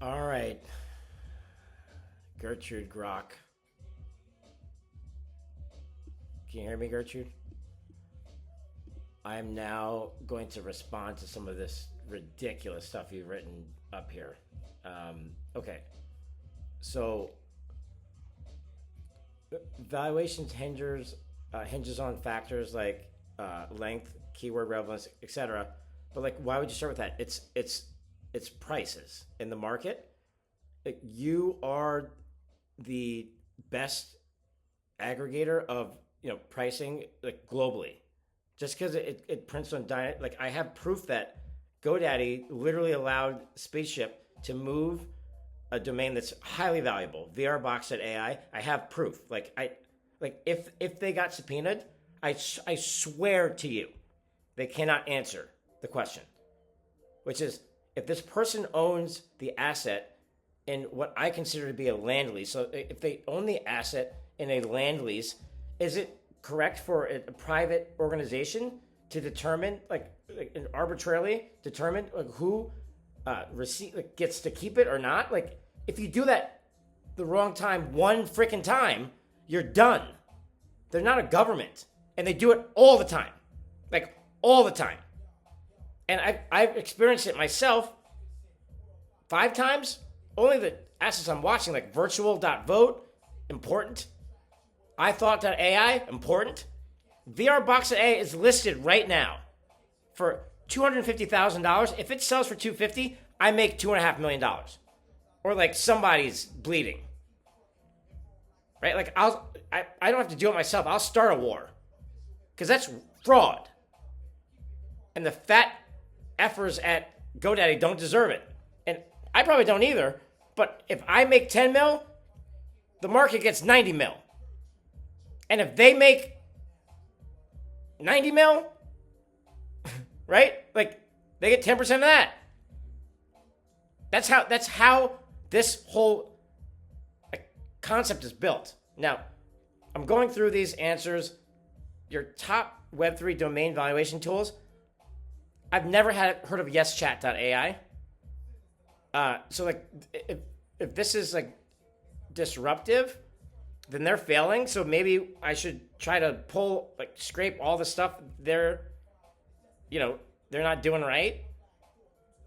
All right, Gertrude Grock. Can you hear me, Gertrude? I'm now going to respond to some of this ridiculous stuff you've written up here. Okay, so valuations hinges on factors like length, keyword relevance, etc. But like, why would you start with that? It's prices in the market. You are the best aggregator of pricing like globally. Just because it prints on diet, like I have proof that GoDaddy literally allowed Spaceship to move a domain that's highly valuable, vrbox.ai. I have proof. If they got subpoenaed, I swear to you, they cannot answer the question, which is if this person owns the asset in what I consider to be a land lease. So if they own the asset in a land lease, is it correct for a private organization to determine, arbitrarily determine who gets to keep it or not? Like, if you do that the wrong time, one freaking time, you're done. They're not a government, and they do it all the time, like all the time. And I've experienced it myself 5 times. Only the assets I'm watching, like virtual.vote, important. iThought.ai, important. VRBox.ai is listed right now for $250,000. If it sells for $250,000, I make $2.5 million. Or like somebody's bleeding. Right? Like I don't have to do it myself. I'll start a war. Because that's fraud. And the fat effers at GoDaddy don't deserve it. And I probably don't either. But if I make 10 mil, the market gets 90 mil. And if they make 90 mil, right? Like they get 10% of that. That's how this whole concept is built. Now, I'm going through these answers. Your top Web3 domain valuation tools. I've never heard of YesChat.ai. So like if this is like disruptive, then they're failing. So maybe I should try to scrape all the stuff they're not doing right,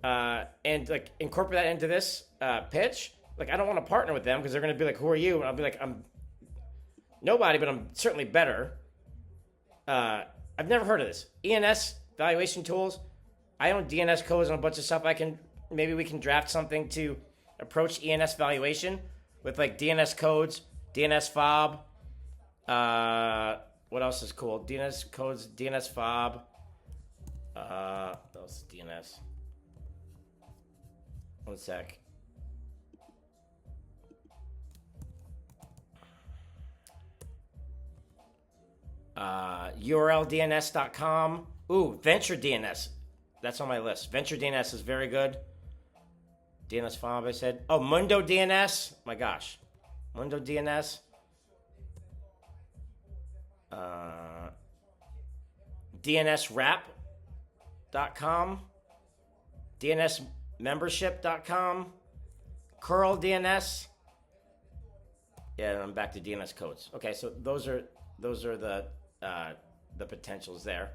and like incorporate that into this pitch. Like I don't want to partner with them because they're going to be like, "Who are you?" And I'll be like, "I'm nobody, but I'm certainly better." I've never heard of this ENS valuation tools. I own DNS codes on a bunch of stuff. Maybe we can draft something to approach ENS valuation with like DNS codes. DNS fob. What else is cool? DNS codes, DNS fob. What else is DNS? One sec. URLDNS.com. Ooh, Venture DNS. That's on my list. Venture DNS is very good. DNS fob, I said. Oh, Mundo DNS. My gosh. Mundo DNS. DNSwrap.com. DNSmembership.com. Curl DNS. Yeah, and I'm back to DNS codes. Okay, so those are the potentials there.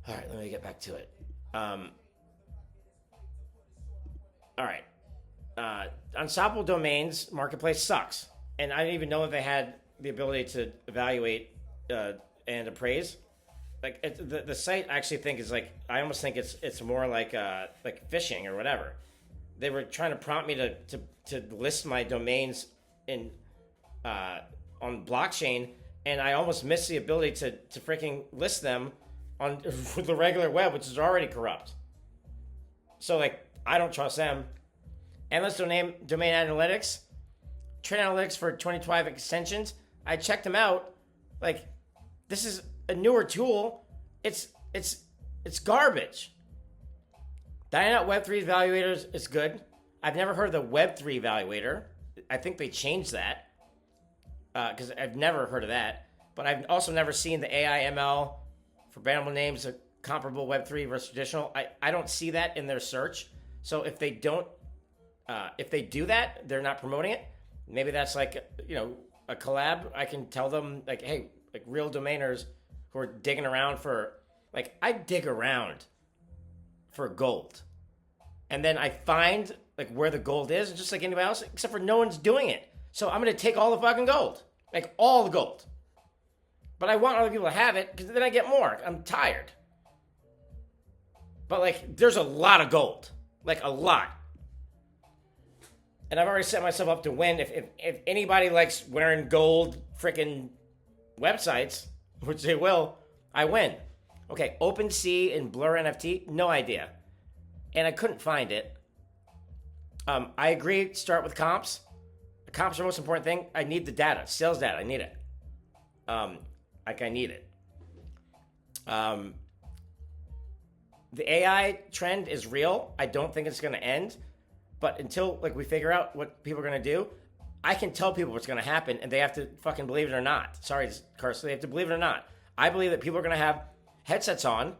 All right, let me get back to it. All right. Unstoppable Domains marketplace sucks, and I didn't even know if they had the ability to evaluate and appraise. Like the site, I actually think is like I almost think it's more like phishing or whatever. They were trying to prompt me to list my domains in on blockchain, and I almost missed the ability to freaking list them on the regular web, which is already corrupt. So like I don't trust them. Endless domain analytics, trade analytics for 2012 extensions. I checked them out. Like, this is a newer tool. It's garbage. Dynanet Web3 evaluators is good. I've never heard of the Web3 evaluator. I think they changed that because I've never heard of that. But I've also never seen the AI ML for brandable names, a comparable Web3 versus traditional. I don't see that in their search. So if they don't if they do that, they're not promoting it. Maybe that's like, a collab. I can tell them like, hey, like real domainers who are digging around for, like, I dig around for gold. And then I find like where the gold is, just like anybody else, except for no one's doing it. So I'm going to take all the fucking gold, like all the gold. But I want other people to have it because then I get more. I'm tired. But like, there's a lot of gold, like a lot. And I've already set myself up to win. If anybody likes wearing gold freaking websites, which they will, I win. Okay, OpenSea and Blur NFT, no idea. And I couldn't find it. I agree, start with comps. The comps are the most important thing. I need the data, sales data, I need it. I need it. The AI trend is real. I don't think it's going to end. But until like we figure out what people are going to do, I can tell people what's going to happen, and they have to fucking believe it or not. Sorry, Carson, they have to believe it or not. I believe that people are going to have headsets on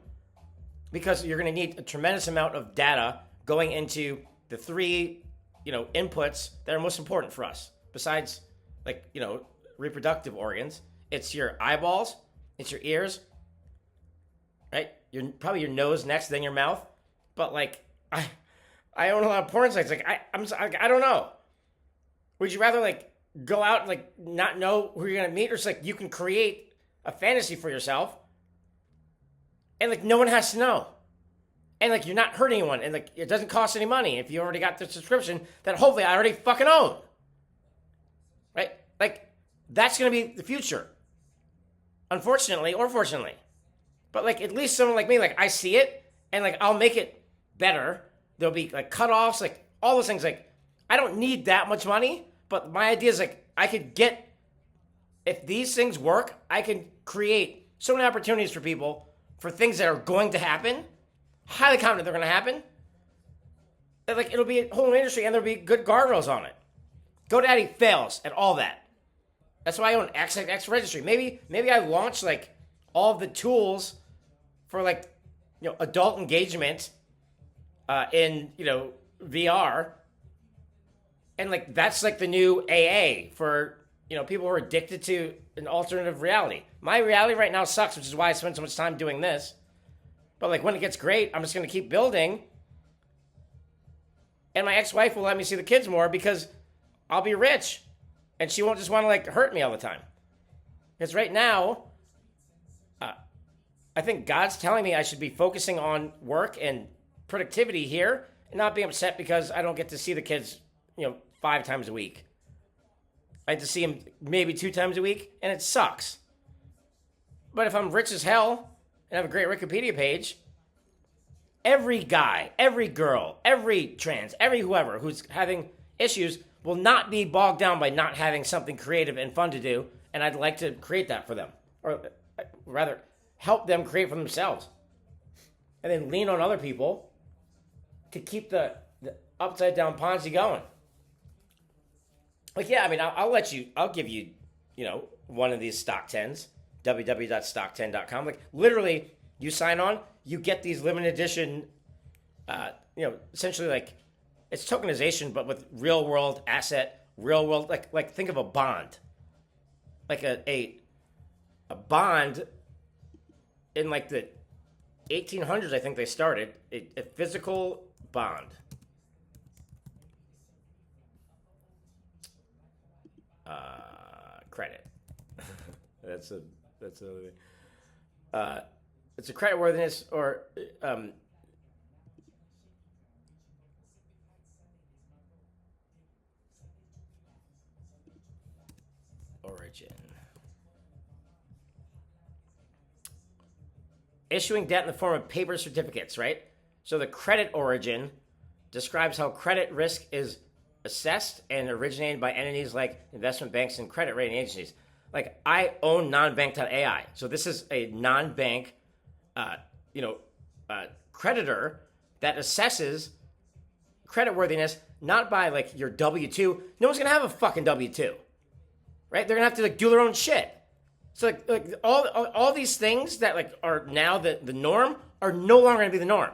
because you're going to need a tremendous amount of data going into the three, inputs that are most important for us. Besides, like, reproductive organs, it's your eyeballs, it's your ears, right? Probably your nose next, then your mouth. But like, I own a lot of porn sites. Like, I don't know. Would you rather like go out and like not know who you're gonna meet, or just like you can create a fantasy for yourself, and like no one has to know, and like you're not hurting anyone, and like it doesn't cost any money if you already got the subscription that hopefully I already fucking own, right? Like that's gonna be the future, unfortunately or fortunately. But like at least someone like me, like I see it, and like I'll make it better. There'll be like cutoffs, like all those things. Like I don't need that much money, but my idea is like I could get, if these things work, I can create so many opportunities for people for things that are going to happen. Highly confident they're going to happen. That like it'll be a whole industry, and there'll be good guardrails on it. GoDaddy fails at all that. That's why I own XXX Registry. Maybe I launch like all of the tools for like adult engagement in VR, and like that's like the new AA for people who are addicted to an alternative reality. My reality right now sucks, which is why I spend so much time doing this. But like when it gets great, I'm just gonna keep building, and my ex-wife will let me see the kids more because I'll be rich, and she won't just want to like hurt me all the time. Because right now, I think God's telling me I should be focusing on work and productivity here, and not being upset because I don't get to see the kids, 5 times a week. I have to see them maybe 2 times a week, and it sucks. But if I'm rich as hell and have a great Wikipedia page, every guy, every girl, every trans, every whoever who's having issues will not be bogged down by not having something creative and fun to do, and I'd like to create that for them. Or rather, help them create for themselves. And then lean on other people to keep the upside down Ponzi going. Like, yeah, I mean, I'll give you, one of these stock 10s, www.stock10.com. Like, literally, you sign on, you get these limited edition, essentially like, it's tokenization, but with real world asset, real world, like think of a bond. Like a bond in like the 1800s, I think they started, a physical bond. Credit. It's a creditworthiness or origin. Issuing debt in the form of paper certificates, right? So the credit origin describes how credit risk is assessed and originated by entities like investment banks and credit rating agencies. Like, I own nonbank.ai. So this is a non-bank, creditor that assesses creditworthiness not by like your W-2. No one's gonna have a fucking W-2, right? They're gonna have to like do their own shit. So like all these things that like are now the norm are no longer gonna be the norm.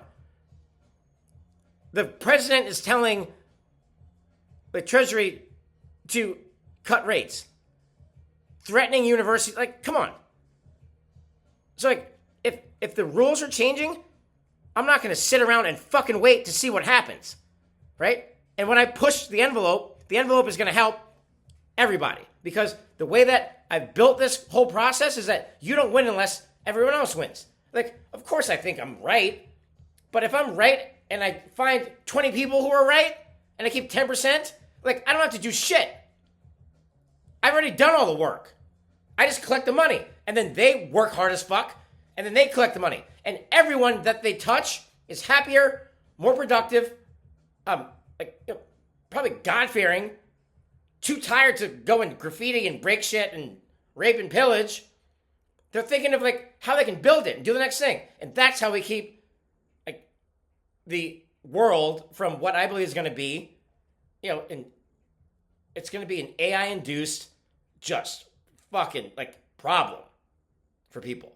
The president is telling the Treasury to cut rates, threatening universities. Like, come on. So, like, if the rules are changing, I'm not going to sit around and fucking wait to see what happens, right? And when I push the envelope is going to help everybody, because the way that I've built this whole process is that you don't win unless everyone else wins. Like, of course I think I'm right, but if I'm right and I find 20 people who are right and I keep 10%, like, I don't have to do shit. I've already done all the work. I just collect the money, and then they work hard as fuck, and then they collect the money. And everyone that they touch is happier, more productive, probably God-fearing, too tired to go and graffiti and break shit and rape and pillage. They're thinking of, like, how they can build it and do the next thing. And that's how we keep, like, the world from what I believe is going to be, it's going to be an AI-induced just fucking, like, problem for people.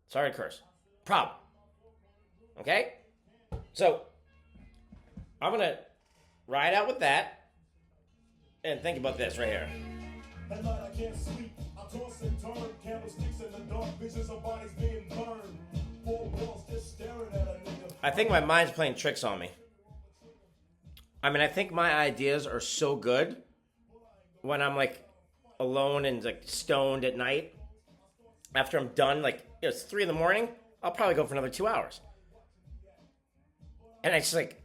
Sorry to curse. Problem. Okay? So, I'm going to ride out with that and think about this right here. At night I can't sleep. I toss and turn. Candlesticks in the dark. Visions of bodies being burned. Four walls just staring at a nigga. I think my mind's playing tricks on me. I mean, I think my ideas are so good when I'm, like, alone and, like, stoned at night. After I'm done, like, it's 3 a.m, I'll probably go for another 2 hours. And I just, like,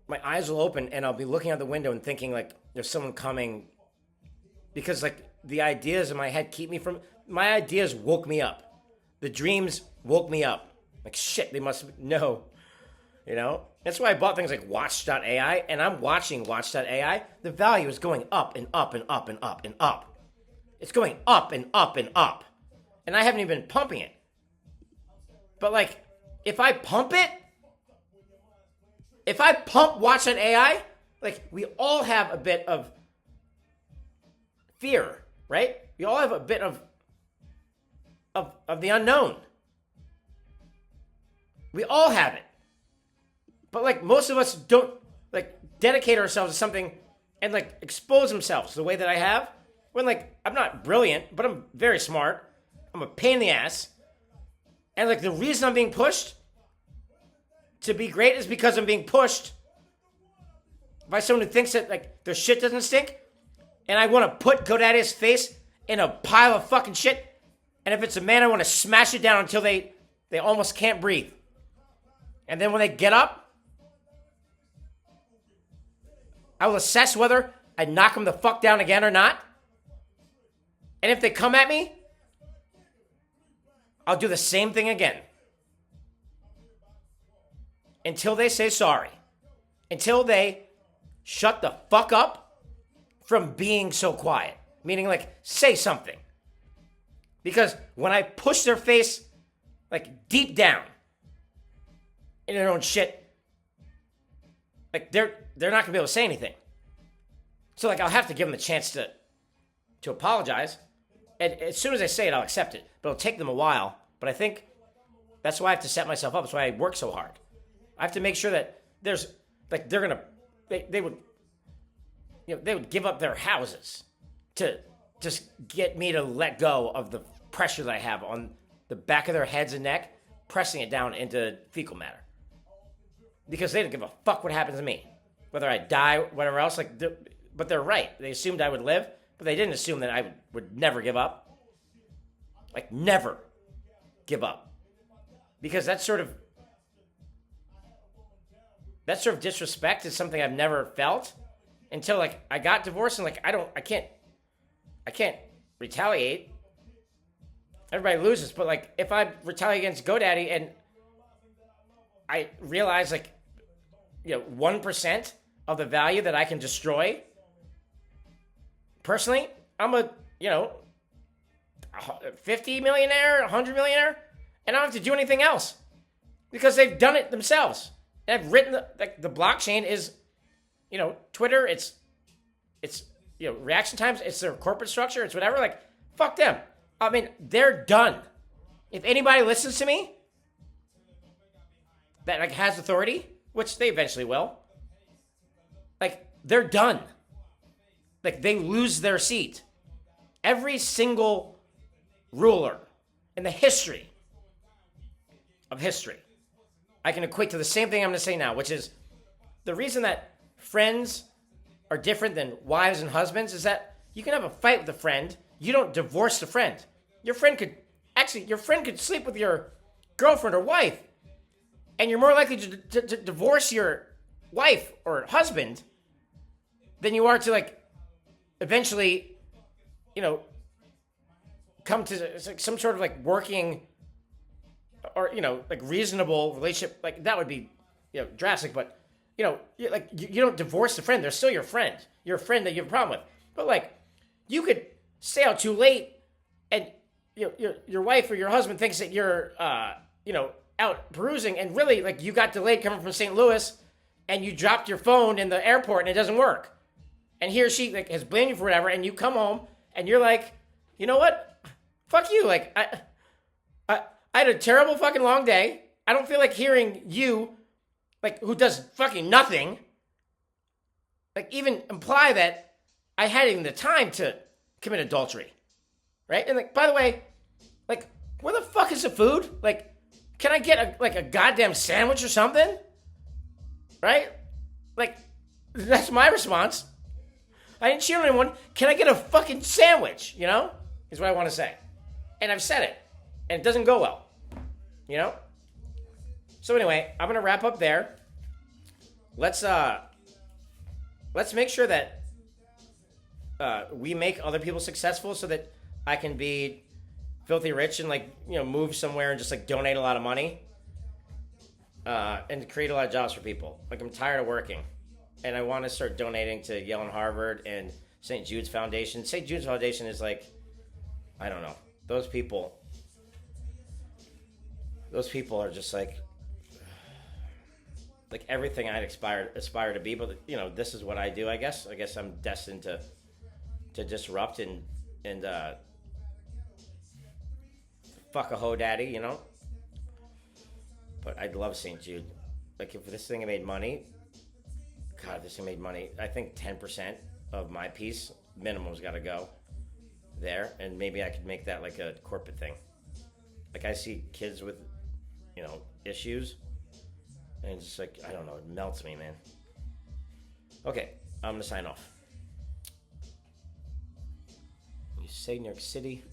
my eyes will open and I'll be looking out the window and thinking, like, there's someone coming. Because, like, the ideas in my head keep me from... My ideas woke me up. The dreams woke me up. Like, shit, they must know. You know? That's why I bought things like Watch.ai, and I'm watching Watch.ai. The value is going up and up and up and up and up. It's going up and up and up. And I haven't even been pumping it. But, like, if I pump it... If I pump Watch.ai, like, we all have a bit of fear, right? We all have a bit of the unknown. We all have it. But, like, most of us don't, like, dedicate ourselves to something and, like, expose themselves the way that I have. When, like, I'm not brilliant, but I'm very smart. I'm a pain in the ass. And, like, the reason I'm being pushed to be great is because I'm being pushed by someone who thinks that, like, their shit doesn't stink. And I want to put GoDaddy's face in a pile of fucking shit. And if it's a man, I want to smash it down until they almost can't breathe. And then when they get up, I will assess whether I knock them the fuck down again or not. And if they come at me, I'll do the same thing again. Until they say sorry. Until they shut the fuck up from being so quiet. Meaning, like, say something. Because when I push their face, like, deep down in their own shit, like, they're not going to be able to say anything. So, like, I'll have to give them a chance to apologize. And as soon as I say it, I'll accept it. But it'll take them a while. But I think that's why I have to set myself up. That's why I work so hard. I have to make sure that there's, like, they're going to, they would, they would give up their houses to just get me to let go of the pressure that I have on the back of their heads and neck, pressing it down into fecal matter. Because they didn't give a fuck what happens to me. Whether I die, whatever else, like, but they're right. They assumed I would live, but they didn't assume that I would never give up. Like, never give up. Because that sort of disrespect is something I've never felt until, like, I got divorced and, like, I can't retaliate. Everybody loses, but, like, if I retaliate against GoDaddy and I realize, like, 1% of the value that I can destroy, personally, I'm a, 50 millionaire, 100 millionaire, and I don't have to do anything else because they've done it themselves. And I've written the blockchain is, Twitter, it's reaction times, it's their corporate structure, it's whatever. Like, fuck them. I mean, they're done. If anybody listens to me that, like, has authority, which they eventually will, like they're done. Like they lose their seat. Every single ruler in the history of history, I can equate to the same thing I'm going to say now, which is the reason that friends are different than wives and husbands is that you can have a fight with a friend. You don't divorce the friend. Your friend could sleep with your girlfriend or wife, and you're more likely to divorce your wife or husband than you are to like eventually, come to like some sort of like working or like reasonable relationship. Like that would be drastic, but you don't divorce the friend. They're still your friend. You're a friend that you have a problem with. But like you could stay out too late, and your wife or your husband thinks that you're out perusing, and really like you got delayed coming from St. Louis, and you dropped your phone in the airport and it doesn't work, and he or she like has blamed you for whatever, and you come home and you're like, you know what, fuck you, like I had a terrible fucking long day. I don't feel like hearing you, like who does fucking nothing, like even imply that I had even the time to commit adultery, right? And like, by the way, like where the fuck is the food? Like, can I get a goddamn sandwich or something? Right? Like, that's my response. I didn't cheat on anyone. Can I get a fucking sandwich? Is what I want to say. And I've said it. And it doesn't go well. So anyway, I'm going to wrap up there. Let's make sure that we make other people successful so that I can be filthy rich and like, move somewhere and just like donate a lot of money. And create a lot of jobs for people. Like I'm tired of working, and I want to start donating to Yale and Harvard and St. Jude's Foundation. St. Jude's Foundation is like, I don't know. Those people are just like everything I'd aspire to be. But this is what I do. I guess I'm destined to disrupt and fuck a hoe daddy. But I'd love St. Jude. Like, if this thing had made money, God, if this thing made money, I think 10% of my piece, minimum's got to go there. And maybe I could make that like a corporate thing. Like, I see kids with, issues. And it's just like, I don't know, it melts me, man. Okay, I'm going to sign off. You say New York City.